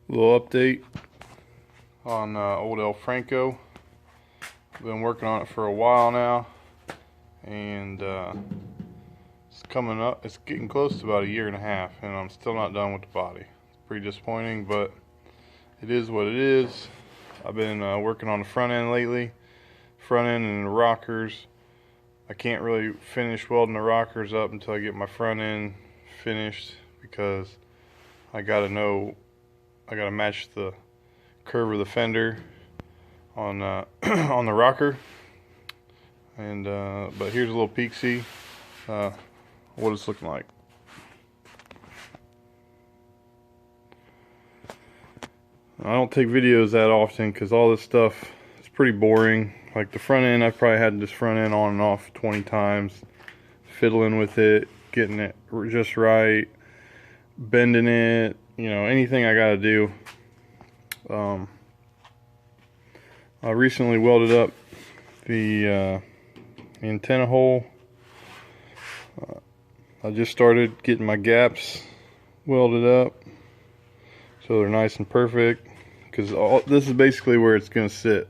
Little update on old El Franco. Been working on it for a while now, and it's coming up. It's getting close to about a year and a half, and I'm still not done with the body. It's pretty disappointing, but it is what it is. I've been working on the front end lately, front end and the rockers. I can't really finish welding the rockers up until I get my front end finished, because I gotta match the curve of the fender on on the rocker. And but here's a little peek-see what it's looking like. I don't take videos that often because all this stuff is pretty boring. Like the front end, I've probably had this front end on and off 20 times, fiddling with it, getting it just right, bending it, you know, anything I gotta do. I recently welded up the antenna hole. I just started getting my gaps welded up so they're nice and perfect, because this is basically where it's going to sit.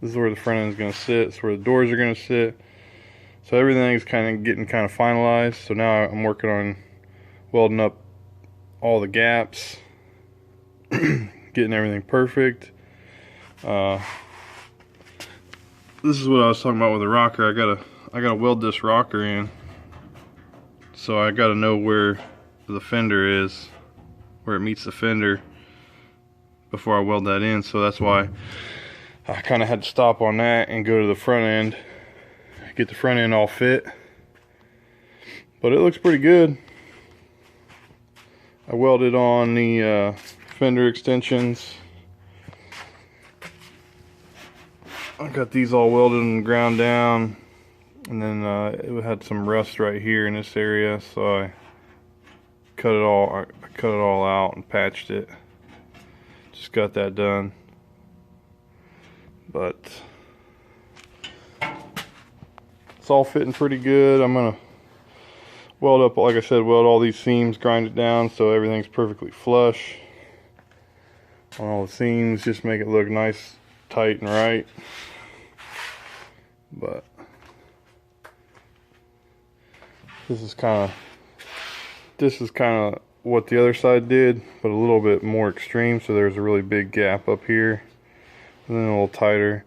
This is where the front end is going to sit. It's where the doors are going to sit. So everything's getting kind of finalized. So now I'm working on welding up all the gaps, getting everything perfect. This is what I was talking about with the rocker. I gotta weld this rocker in, so I gotta know where the fender is, where it meets the fender, before I weld that in. So that's why I kind of had to stop on that and go to the front end, get the front end all fit. But it looks pretty good. I welded on the fender extensions. I got these all welded and ground down, and then it had some rust right here in this area, so I cut it all out and patched it. Just got that done. But it's all fitting pretty good. I'm gonna weld up, like I said, weld all these seams, grind it down so everything's perfectly flush on all the seams, just make it look nice, tight and right. But this is kind of what the other side did, but a little bit more extreme. So there's a really big gap up here, and then a little tighter.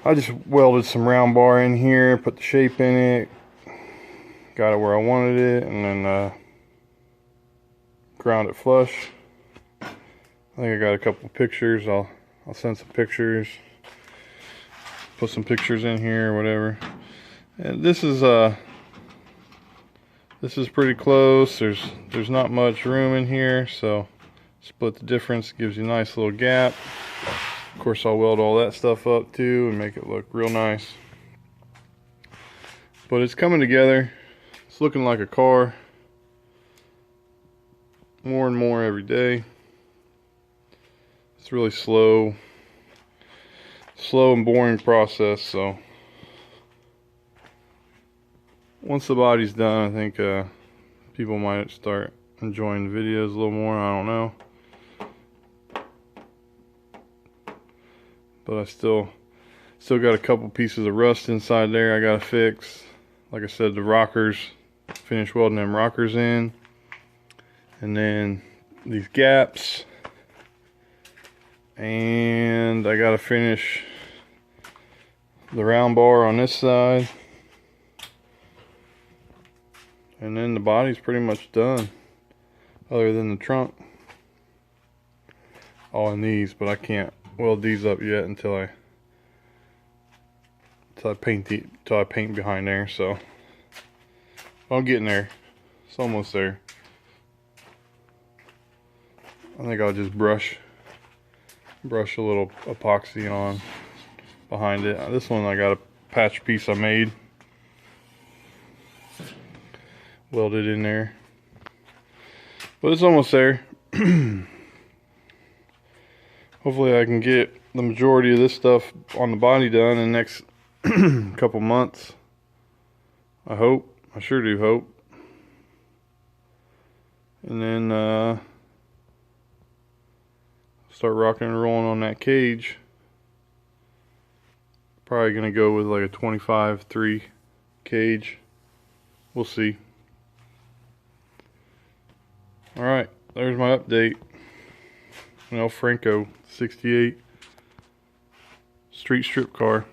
I just welded some round bar in here, put the shape in it, got it where I wanted it, and then ground it flush. I think I got a couple pictures. I'll send some pictures, put some pictures in here or whatever. And this is pretty close. There's not much room in here, so split the difference, gives you a nice little gap. Of course, I'll weld all that stuff up too and make it look real nice. But it's coming together. It's looking like a car more and more every day. It's really slow and boring process. So once the body's done, I think people might start enjoying the videos a little more. I don't know, but I still got a couple pieces of rust inside there I gotta fix. Like I said, the rockers, finish welding them rockers in, and then these gaps, and I gotta finish the round bar on this side, and then the body's pretty much done, other than the trunk. All in these, but I can't weld these up yet until I paint behind there. So I'm getting there. It's almost there. I think I'll just brush a little epoxy on behind it. This one I got a patch piece I made, welded in there, but it's almost there. Hopefully I can get the majority of this stuff on the body done in the next couple months. I hope. I sure do hope. And then start rocking and rolling on that cage. Probably gonna go with like a 25-3 cage. We'll see. Alright, there's my update. An El Franco 68 street strip car.